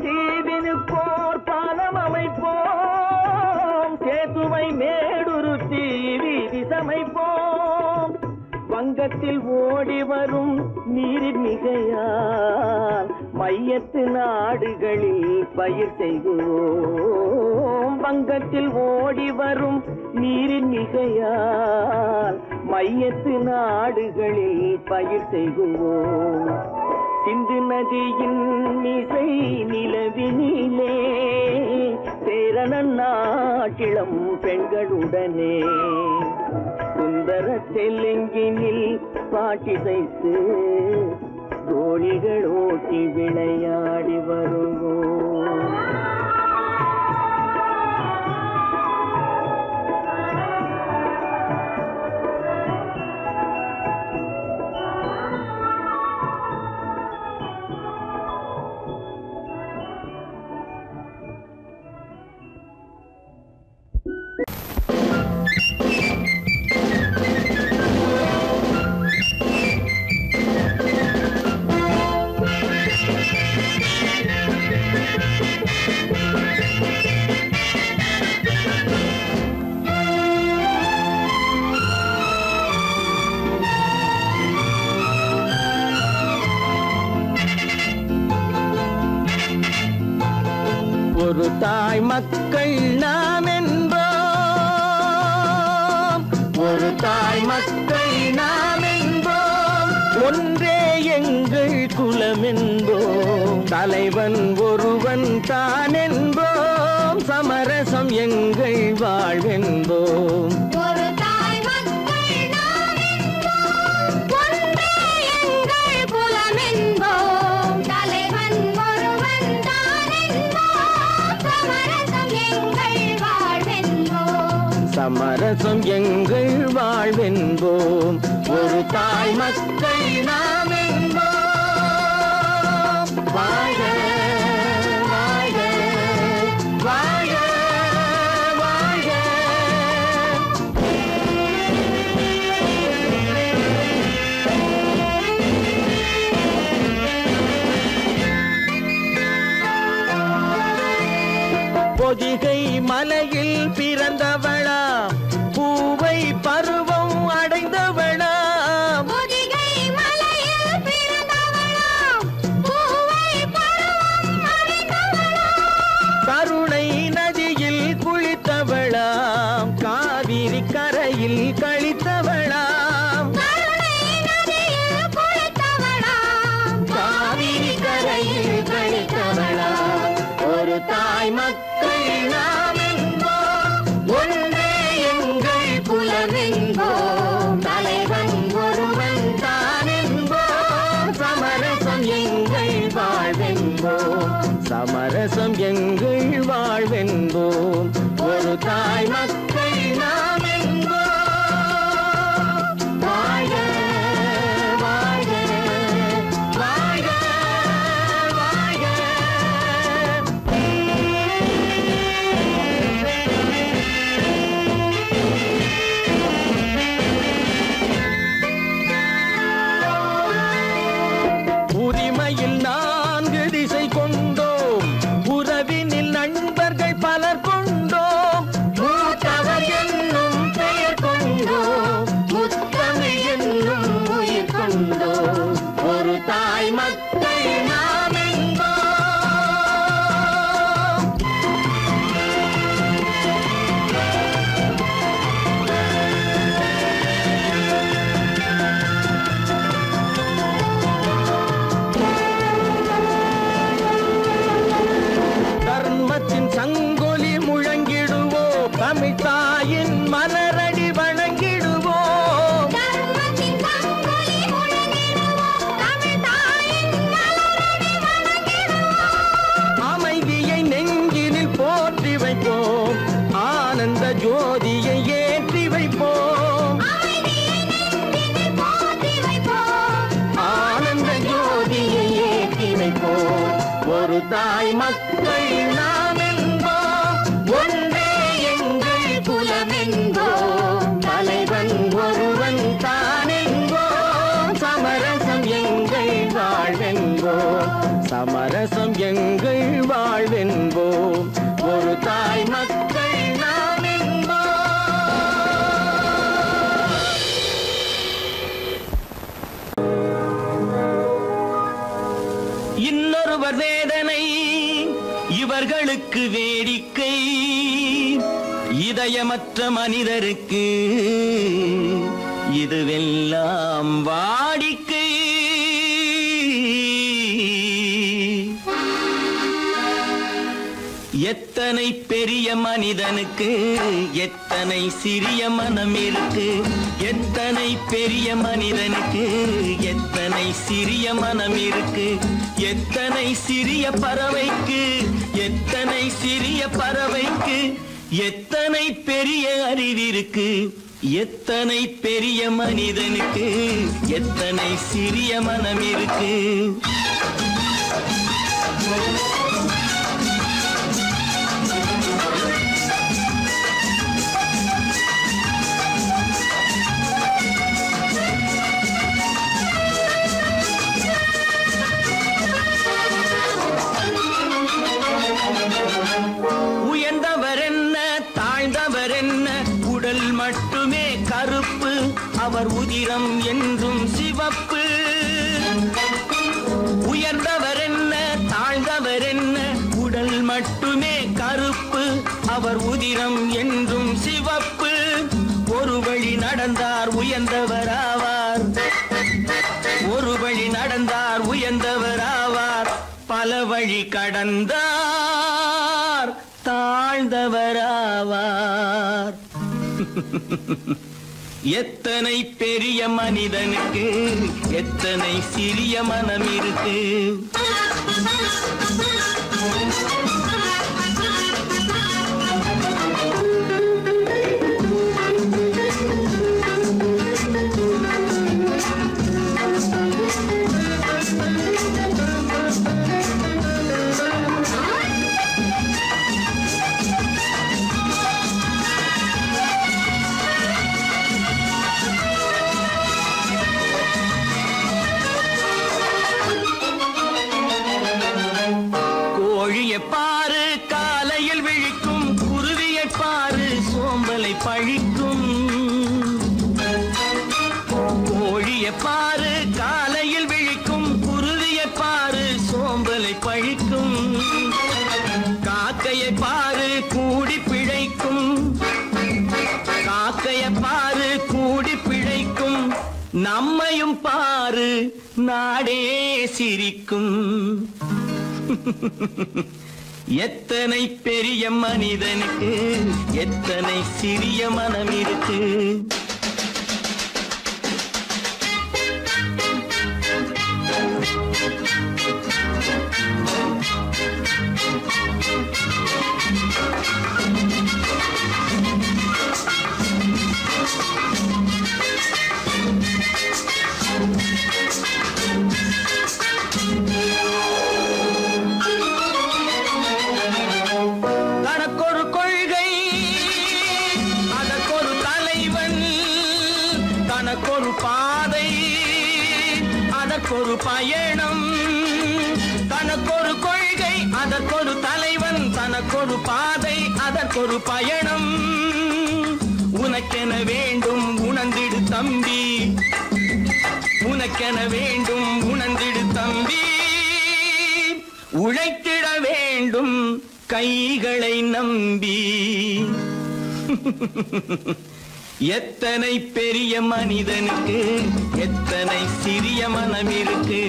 தீவினுக்கோர் பாலம் அமைப்போம் சேதுவை மேடுருத்தி வீதி சமைப்போம் வங்கத்தில் ஓடி வரும் நீரின் மிகையால் மையத்து நாடுகளில் பயிர் செய்வோம் வங்கத்தில் ஓடி வரும் நீரின் மிகையால் மையத்து நாடுகளில் பயிர் செய்வோம் சிந்து நதியின் மிசை நிலவினிலே சேரணன் நாட்டிளம் பெண்களுடனே சுந்தர தெலுங்கினில் பாட்டிசைத்து தோழிகள் ஓட்டி விளையாடி வருவோம் ஒரு தாய் மக்கள் நாம் என்போம் ஒரு தாய் மக்கள் நாம் என்போம் ஒன்றே எங்கள் குலம் என்போம், தலைவன் ஒருவன் தான் என்போம், சமரசம் எங்கள் வாழ்வென்போம். ஒரு தாய் மக்கள் நாம் என்போம், ஒன்றே எங்கள் குலம் என்போம், தலைவன் ஒருவன் தான் என்போம், சமரசம் எங்கள் வாழ்வென்போம். சமரசம் எங்கள் வாழ்வென்போம், ஒரு தாய் மக்கள் நாம் என்போம். வாழ்க வாழ்க வாழ்க வாழ்க. பொதிகை மலையில் பிறந்தவளா, பூவை பருவம் அடைந்தவளா, பொதிகை மலையில் பிறந்தவளாம், பூவை பருவம் அடைந்தவளாம், கருணை நதியில் குளித்தவளாம், காவிரி கரையில் கழித்தவளாம், கருணை நதியில் குளித்தவளாம், காவிரி கரையில் கழித்தவளாம். ஒரு தாய் மக்கள் நாம் என்போம், ஒன்றே எங்கள் குலம் என்போம், தலைவன் ஒருவன் தான் என்போம், சமரசம் எங்கள் வாழ்வென்போம், சமரசம் எங்கள் வாழ்வென்போம், ஒரு தாய் மக்கள் நாம் என்போம். வாழ்க வாழ்க வாழ்க வாழ்க. உரிமையில் 4 திசை கொண்டோம், உறவினில் நண்பர்கள் பலர் கொண்டோம், மூத்தவர் என்னும் பெயர் கொண்டோம், முத்தமிழ் என்னும் உயிர் கொண்டோம், ஒரு தாய் மக்கள் நாம் என்போம். தர்மத்தின் சங்கொலி முழங்கிடுவோம், தமிழ் தாயின் மலரடி வணங்கிடுவோம், தர்மத்தின் சங்கொலி முழங்கிடுவோம், தமிழ் தாயின் மலரடி வணங்கிடுவோம், அமைதியை நெஞ்சினில் போற்றி வைப்போம், ஆனந்த ஜோதியை ஏற்றி வைப்போம், அமைதியை நெஞ்சினில் போற்றி வைப்போம், ஆனந்த ஜோதியை ஏற்றி வைப்போம், ஒரு தாய் மக்கள் நாம் என்போம், ஒன்றே எங்கள் குலம் என்போம், தலைவன் ஒருவன் தான் என்போம், சமரசம் எங்கள் வாழ்வென்போம், சமரசம் எங்கள் வாழ்வென்போம், ஒரு தாய் மக்கள் நாம் என்போம். இன்னொருவர் வேதனை இவர்களுக்கு வேடிக்கை, இதயமற்ற மனிதருக்கு இதுவெல்லாம் வாடிக்கை. எத்தனை பெரிய மனிதனுக்கு எத்தனை சிறிய மனம் இருக்கு, எத்தனை பெரிய மனிதனுக்கு எத்தனை சிறிய மனம் இருக்கு, எத்தனை சிறிய பறவைக்கு எத்தனை சிறிய பறவைக்கு எத்தனை பெரிய அறிவிருக்கு, எத்தனை பெரிய மனிதனுக்கு எத்தனை சிறிய மனம் இருக்கு. உயர்ந்தவர் என்ன தாழ்ந்தவர் என்ன, உடல் மட்டுமே கருப்பு, அவர் உதிரம் என்றும் சிவப்பு. உயர்ந்தவர் என்ன தாழ்ந்தவர் என்ன, உடல் மட்டுமே கருப்பு, அவர் உதிரம் என்றும் சிவப்பு. ஒரு வழி நடந்தார் உயர்ந்தவர் ஆவார், ஒரு வழி நடந்தார் நடந்தார் உயர்ந்தவராவார், பல வழி கடந்தார் தாழ்ந்தவராவார். எத்தனை பெரிய மனிதனுக்கு எத்தனை சிறிய மனம் இருக்கு. பாரு காலையில் விழிக்கும், குருவியை பாரு சோம்பலை பழிக்கும். கோழியை பாரு காலையில் விழிக்கும், குருவியை பாரு சோம்பலை பழிக்கும். காக்கையை பாரு கூடி பிழைக்கும், காக்கையை பாரு கூடி பிழைக்கும். நம்மையும் பாரு நாடே சிரிக்கும். எத்தனை பெரிய மனிதனுக்கு எத்தனை சிறிய மனம் இருக்கு. தனக்கொரு கொள்கை அதற்கொரு தலைவன், தனக்கொரு பாதை அதற்கொரு பயணம். தனக்கொரு கொள்கை அதற்கொரு தலைவன், தனக்கொரு பாதை அதற்கொரு பயணம். உனக்கென வேண்டும் உணர்ந்திடு தம்பி, உனக்கென வேண்டும் உணர்ந்திடு தம்பி. உழைத்திட வேண்டும் கைகளை நம்பி. எத்தனை பெரிய மனிதனுக்கு எத்தனை சிறிய மனம் இருக்கு.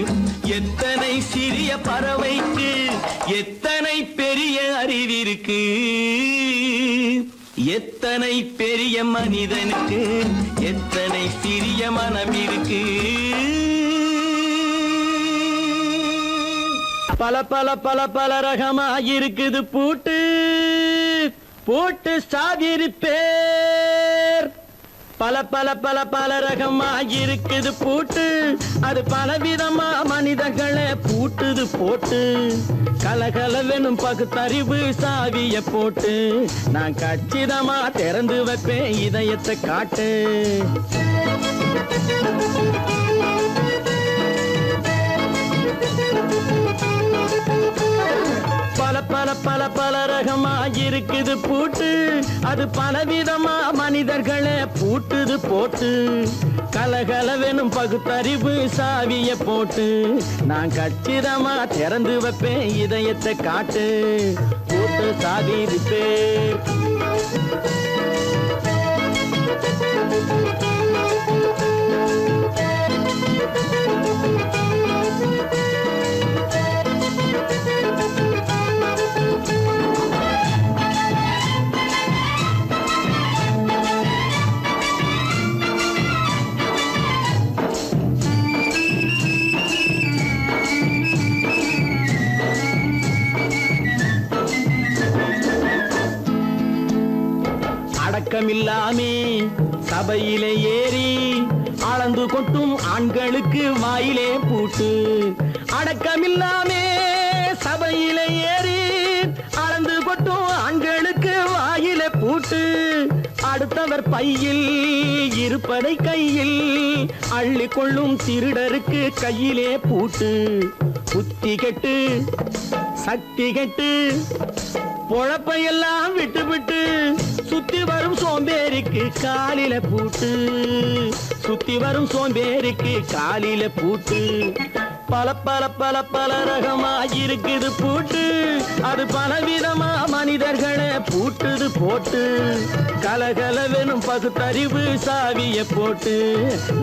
எத்தனை சிறிய பறவைக்கு எத்தனை பெரிய அறிவிருக்கு. எத்தனை பெரிய மனிதனுக்கு எத்தனை சிறிய மனம் இருக்கு. பல பல பல பல ரகமா இருக்குது பூட்டு, பூட்டு சாதிரி பேர். பல பல பல பல ரகமா இருக்குது பூட்டு, அது பலவிதமா மனிதர்களை பூட்டுது போட்டு. கலகலவெனும் பகுத்தறிவு சாவிய போட்டு, நான் கச்சிதமா திறந்து வைப்பேன் இதயத்தை காட்டு. பல பல பல பல ரகமா இருக்குது பூட்டு, அது பலவிதமா மனிதர்களை பூட்டுது போட்டு. கலகலவெனும் பகுத்தறிவு சாவிய போட்டு, நான் கச்சிதமா திறந்து வைப்பேன் இதயத்தை காட்டு. பூட்டு சாவி பேர். அடக்கமில்லாமே சபையிலே ஏறி அளந்து கொட்டும் ஆண்களுக்கு வாயிலே பூட்டு. அடக்கமில்லாமே சபையிலே ஏறி அளந்து கொட்டும் ஆண்களுக்கு வாயிலே பூட்டு. அடுத்தவர் பையில் இருப்பதை கையில் அள்ளிக்கொள்ளும் திருடருக்கு கையிலே பூட்டு. புத்தி கெட்டு சக்தி கெட்டு பொழப்பையெல்லாம் விட்டு விட்டு சுத்தி வரும் சோம்பேறிக்கு காலில பூட்டு. சுத்தி வரும் சோம்பேறிக்கு காலில பூட்டு. பல பல பல பல ரகமா இருக்குது பூட்டு, அது பலவிதமா மனிதர்களை பூட்டுது போட்டு கலகலவெனும் பகுத்தறிவு சாவிய போட்டு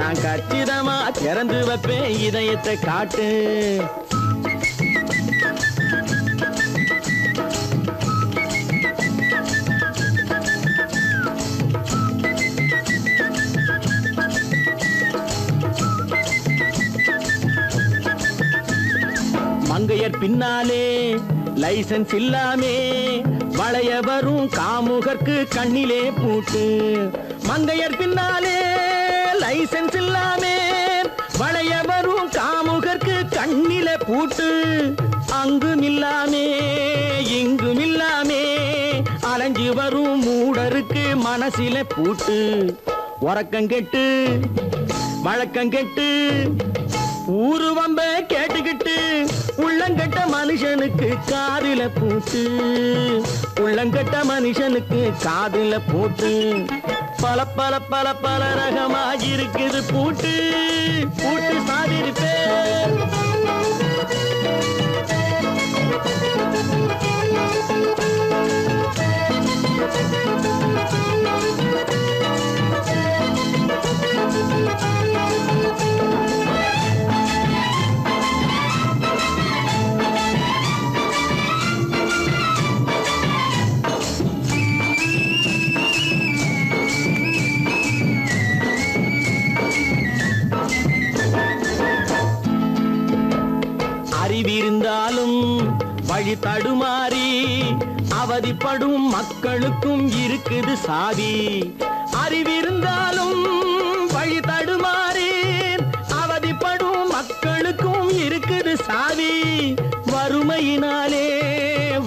நான் கச்சிதமா திறந்து வைப்பேன் இதயத்தை காட்டு. மங்கையர் பின்னாலே லைசன்ஸ் இல்லாமே வளைய வரும் காமுகர்க்கு கண்ணிலே பூட்டு. மங்கையர் பின்னாலே லைசன்ஸ் இல்லாமே வளைய வரும் காமுகர்க்கு கண்ணிலே பூட்டு. அங்கும் இல்லாமே இங்கும் இல்லாமே அலைஞ்சு வரும் மூடருக்கு மனசில பூட்டு. உறக்கம் கெட்டு வழக்கம் கெட்டு ஊரு வம்ப கேட்டுக்கிட்டு உள்ளங்கட்ட மனுஷனுக்கு காதில பூட்டு. உள்ளங்கட்ட மனுஷனுக்கு காதில பூட்டு. பல பல பல பல ரகமாக இருக்குது பூட்டு. பூட்டு சாதிருப்பேன். அறிவிருந்தாலும் வழி தடுமாறி அவதிப்படும் மக்களுக்கும் இருக்குது சாவி. அறிவிருந்தாலும் வழி தடுமாறி அவதிப்படும் மக்களுக்கும் இருக்குது சாவி. வறுமையினாலே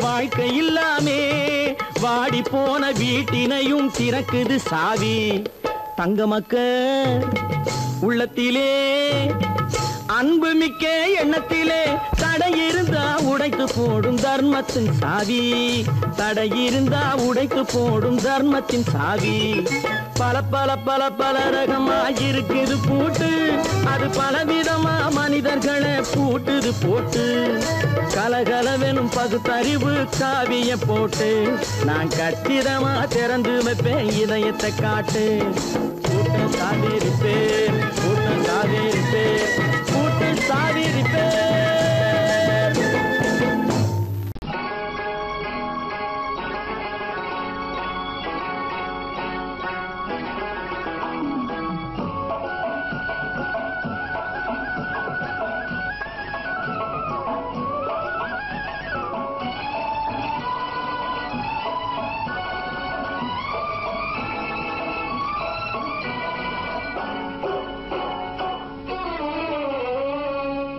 வாழ்க்கை இல்லாமே வாடி போன வீட்டினையும் திறக்குது சாவி. தங்க மக்க உள்ளத்திலே அன்பு மிக்க எண்ணத்திலே தடை இருந்தா உடைத்து போடும் தர்மத்தின் சாவி. தடை இருந்தா உடைத்து போடும் தர்மத்தின் சாவி. பல பல பல பல ரகமாயிருக்குது பூட்டு. அது பலவிதமா மனிதர்களை பூட்டுது போட்டு கலகலவெனும் பகுத்தறிவு சாவிய போட்டு நான் கச்சிதமா திறந்து வைப்பேன் இதயத்தை காட்டு. பூட்டு சாதிருப்பேன் பூட்டு சாதிருப்பேன் பூட்டு சாதிருப்பேன்.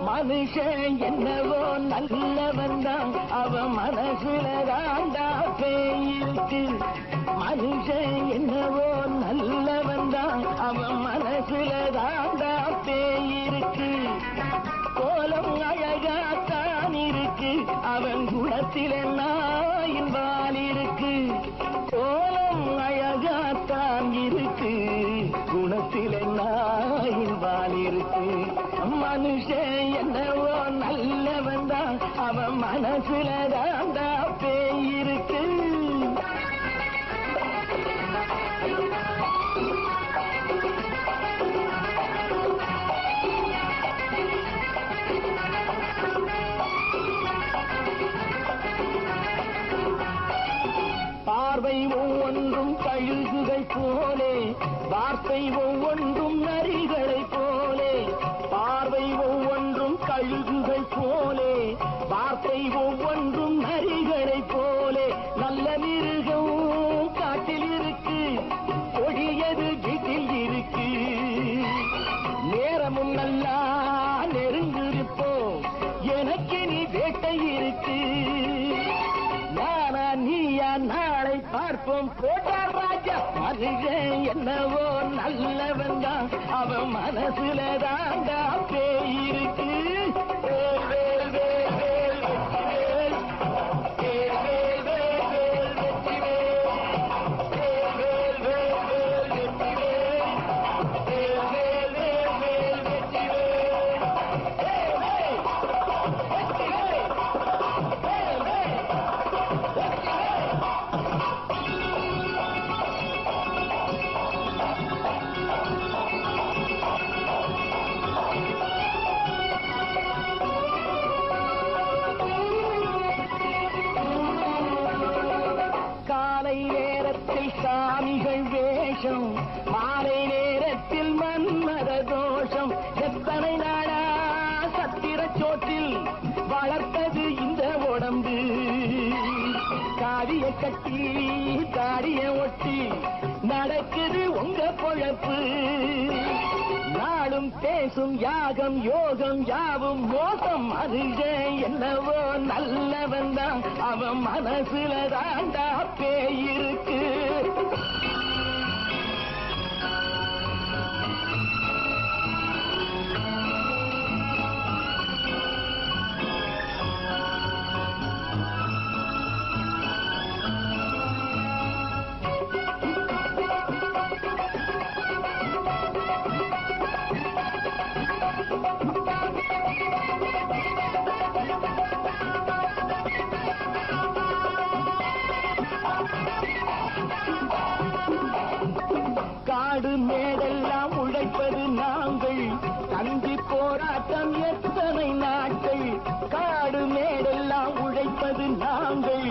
மனுஷன் என்னவோ நல்லவன் தான் அவன் மனசுல தாண்டா பேயிருக்கு. மனுஷன் என்னவோ நல்லவன் தான் அவன் மனசுல தாண்டா பேயிருக்கு. கோலம் அழகாத்தான் இருக்கு அவன் குணத்தில நாயின் வால் இருக்கு. கோலம் அழகாத்தான் இருக்கு குணத்தில நாயின் வால் இருக்கு. மனுஷன் என்னவோ நல்லவன் தான் அவன் மனசுல தாண்டா பேயிருக்கு. பார்வை ஒவ்வொன்றும் கழுகுகை போலே வார்த்தை ஒவ்வொன்றும் நரிகளை போலே. பார்வை ஒவ்வொன்றும் கழுகுகை போலே வார்த்தை ஒவ்வொன்றும் நரிகளை போலே. நல்ல மிருகம் காட்டில் இருக்கு கொடியது வீட்டில் இருக்கு. நேரமும் நல்லா நெருங்கிருப்போம் எனக்கு நீ வேட்டை இருக்கு. நானா நீயா நாளை பார்ப்போம் போட்டார் ராஜா. மனுஷன் என்னவோ நல்லவன் தான் அவன் மனசுல தாண்டா பேயிருக்கு. வேல் வேல் வேல் வேல் வெற்றிவேல். வேல் வேல் வேல் வேல் வெற்றிவேல். வேல் வேல் வேல் வேல் வெற்றிவேல். வேல் வேல் வேல் வேல் வெற்றிவேல். வேல் வேல் வெற்றிவேல். வேல் வேல் சந்தோஷம் மாலை நேரத்தில் மன்மத தோஷம் எத்தனை நாளா சத்திர சோற்றில் வளர்த்தது இந்த உடம்பு காவிய கட்டி தாடிய ஒட்டி நடக்குது உங்க பொழப்பு நாளும் பேசும் யாகம் யோகம் யாவும் மோசம் மனுஷன் என்னவோ நல்லவன் தான் அவன் மனசுல தாண்டா பேயிருக்கு காடு மேடெல்லாம் உழைப்பது நாங்கள் தந்தி போராட்டம் எத்தனை நாட்கள் காடு மேடெல்லாம் உழைப்பது நாங்கள்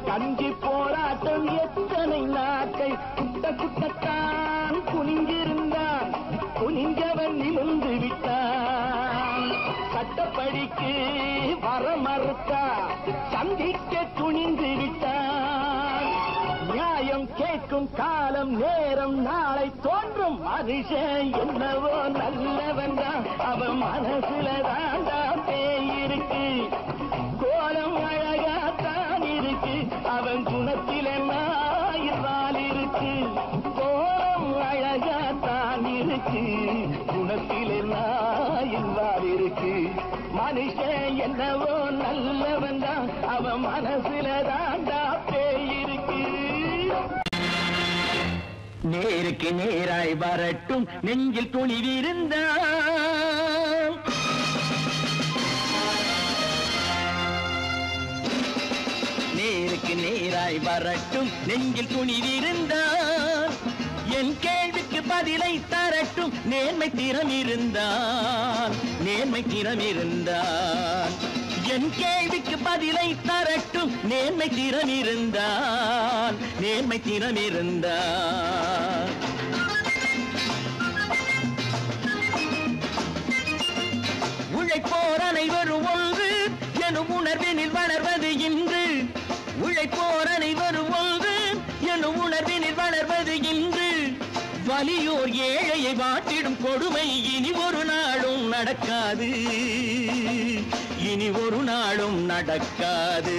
தந்தி போராட்டம் எத்தனை நாட்கள் குட்ட குட்டத்தான் குனிஞ்சிருந்தான் குனிஞ்சவன் நிமிர்ந்து விட்டான் சட்டப்படிக்கு வர மறுத்தா சந்திக்க துணிந்து விட்டான் நியாயம் கேட்கும் காலம் நேரம் நாளை தோன்றும் மனுஷன் என்னவோ நல்லவன் தான் அவன் மனசுல தாண்டா பேயிருக்கு கோலம் அழகாத்தான் இருக்கு அவன் குணத்தில நாயிரால் இருக்கு கோலம் அழகாத்தான் இருக்கு குணத்தில நாயிரால் இருக்கு மனுஷன் என்னவோ நல்லவன் தான் அவன் மனசுல தாண்டா பேயிருக்கு நேருக்கு நேராய் வரட்டும் நெஞ்சில் துணிவிருந்தான் நேருக்கு நேராய் வரட்டும் நெஞ்சில் துணிவிருந்தான் என் கேள்விக்கு பதிலை தரட்டும் நேர்மை திறம் இருந்தான் நேர்மை திறம் இருந்தான் என் கேள்விக்கு பதிலை தரட்டும் நேர்மை திறம் இருந்தான் நேர்மை திறம் இருந்தான் உழைப்போர் அனைவரும் ஒன்று எனும் உணர்வினில் வளர்வது இன்று உழைப்போர் அனைவரும் ஒன்று எனும் உணர்வினில் வளர்வது இன்று வலியோர் ஏழையை வாட்டிடும் கொடுமை இனி ஒரு நாளும் நடக்காது இனி ஒரு நாளும் நடக்காது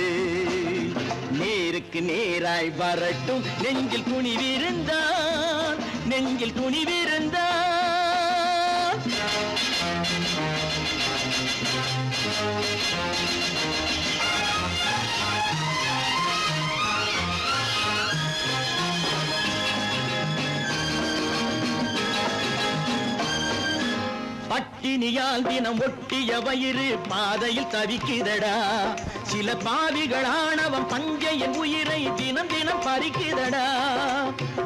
நேருக்கு நேராய் வரட்டும் நெஞ்சில் துணிவிருந்தான் நெஞ்சில் துணிவிருந்தான் பட்டினியால் தினம் ஒட்டிய வயிறு பாதையில் தவிக்குதடா சில பாவிகளானவன் பஞ்சையின் உயிரை தினம் தினம் பறிக்குதடா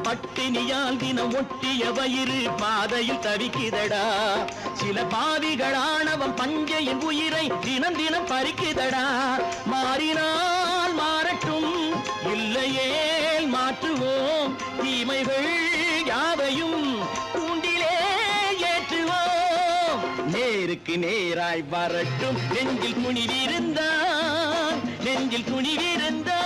பட்டினியால் தினம் ஒட்டிய வயிறு பாதையில் தவிக்குதடா சில பாவிகளானவன் பஞ்சையின் உயிரை தினம் தினம் பறிக்குதடா மாறினால் மாறட்டும் இல்லையேல் மாற்றுவோம் தீமைகள் யாவையும் கூண்டிலே ஏற்றுவோம் நேருக்கு நேராய் வரட்டும் நெஞ்சில் துணிவிருந்தான் நெஞ்சில் துணிவிருந்தான்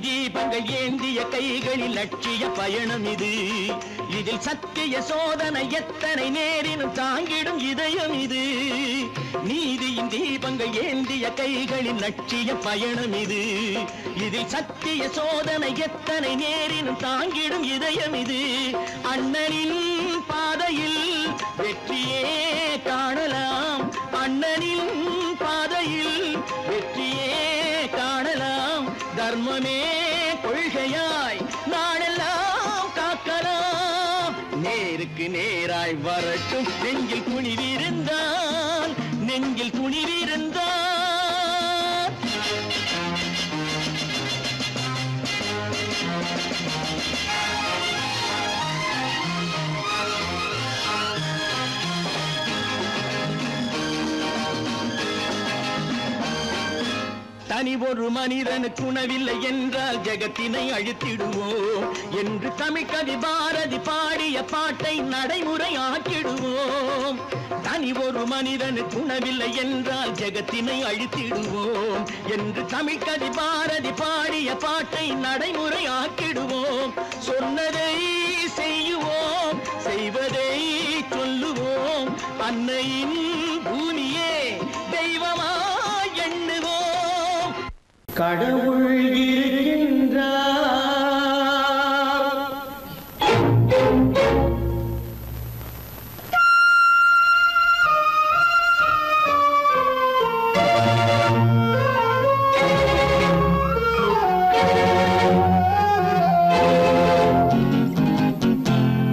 தீபங்கள் ஏந்திய கைகளில் லட்சிய பயணம் இது இதில் சத்திய சோதனை எத்தனை நேரினும் தாங்கிடும் இதயம் இது நீதியின் தீபங்கள் ஏந்திய கைகளில் லட்சிய பயணம் இது இதில் சத்திய சோதனை எத்தனை நேரினும் தாங்கிடும் இதயம் இது அண்ணனின் பாதையில் வெற்றியே காணலாம் அண்ணனின் பாதையில் வெற்றியே காணலாம் தர்மமே கொள்கையாய் நாளெல்லாம் நேருக்கு நேராய் வரட்டும் நெஞ்சில் துணிவிருந்தான் நெஞ்சில் துணிவிருந்தான் தனி ஒரு மனிதனுக்கு உணவில்லை என்றால் ஜெகத்தினை அழித்திடுவோம் என்று தமிழ்கவி பாரதி பாடிய பாட்டை நடைமுறையாக்கிடுவோம். தனி ஒரு மனிதனுக்கு உணவில்லை என்றால் ஜெகத்தினை அழித்திடுவோம் என்று தமிழ்கவி பாரதி பாடிய பாட்டை நடைமுறையாக்கிடுவோம். சொன்னதை செய்யுவோம் செய்வதை சொல்லுவோம் அன்னையின் பூமியே தெய்வமா எண்ணுவோம். கடவுள் இருக்கின்றார்.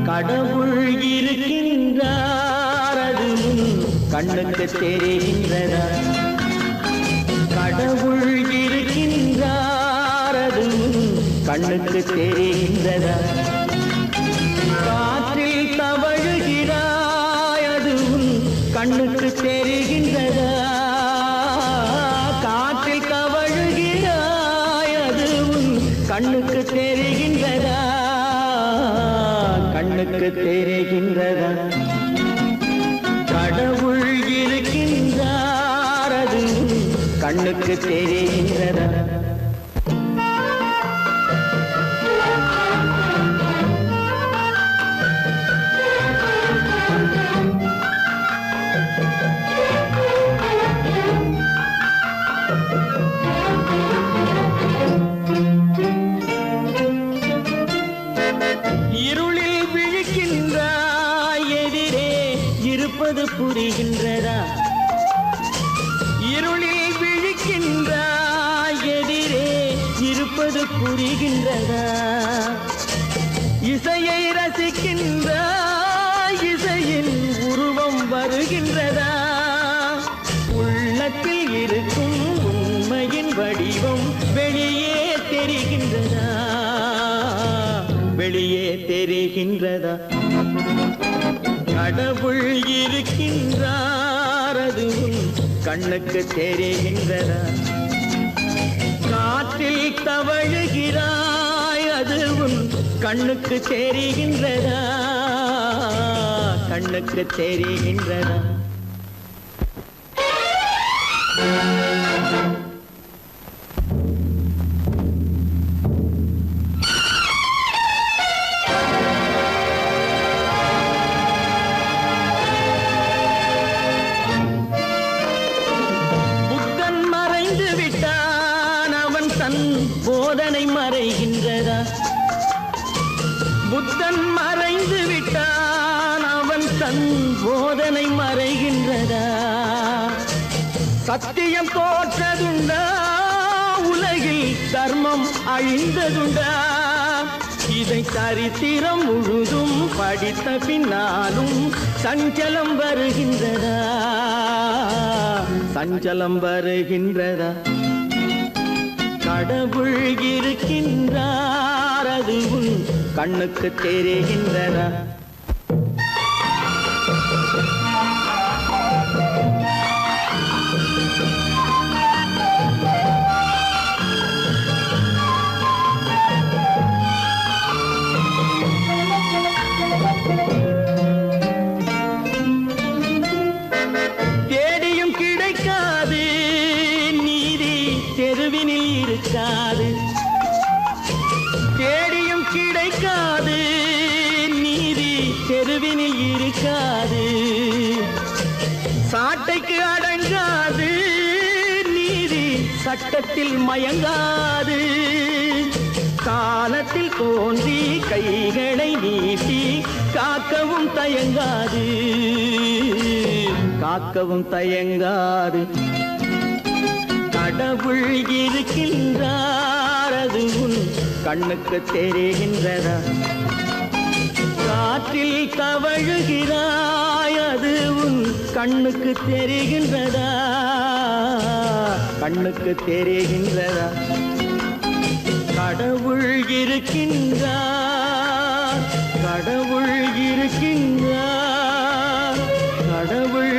கடவுள் இருக்கின்றார் அது கண்ணுக்கு தெரிகின்றதா? கடவுள் இருக்கின்றார் அது கண்ணுக்கு தெரிகின்றதா? காற்றில் தவழுகிறாய் அது கண்ணுக்கு தெரிகின்றதா? காற்றில் தவழுகிறாய் அது கண்ணுக்கு தெரிகின்றதா? கண்ணுக்கு தெரிகின்றதா? கடவுள் இருக்கின்றார் அது கண்ணுக்கு தெரிகின்றதா? இருளில் விழிக்கின்றாய் எதிரே இருப்பது புரிகின்றதா? இருளில் விழிக்கின்றாய் எதிரே இருப்பது புரிகின்றதா? இசையை ரசிக்கின்றாய் இசையின் உருவம் வருகின்றதா? உள்ளத்தில் இருக்கும் உண்மையின் வடிவம் வெளியே தெரிகின்றதா? வெளியே தெரிகின்றதா? கடவுள் இருக்கின்றார் அது கண்ணுக்கு தெரிகின்றதா? காற்றில் தவழுகிறாய் அது கண்ணுக்கு தெரிகின்றதா? கண்ணுக்கு தெரிகின்றதா? போதனை மறைகின்றதா? புத்தன் மறைந்து விட்டான் அவன் தன் போதனை மறைகின்றதா? சத்தியம் தோற்றதுண்டா? உலகில் தர்மம் அழிந்ததுண்டா? இதை சரித்திரம் முழுதும் படித்த பின்னாலும் சஞ்சலம் வருகின்றதா? சஞ்சலம் வருகின்றதா? கடவுள் இருக்கின்றார் அது கண்ணுக்கு தெரிகின்றதா? தேடியும் கிடைக்காது நீதி தெருவினில் இருக்காது. தேடியும் கிடைக்காது நீதி தெருவினில் இருக்காது. சாட்டைக்கு அடங்காது நீதி சட்டத்தில் மயங்காது. காலத்தில் தோன்றி கைகளை நீட்டி காக்கவும் தயங்காது. காக்கவும் தயங்காது. கடவுள் இருக்கின்றார் அது கண்ணுக்கு தெரிகின்றதா? காற்றில் தவழுகிறாய் அது உன் கண்ணுக்கு தெரிகின்றதா கண்ணுக்கு தெரிகின்றதா கடவுள் இருக்கின்றார் கடவுள் இருக்கின்றார் கடவுள்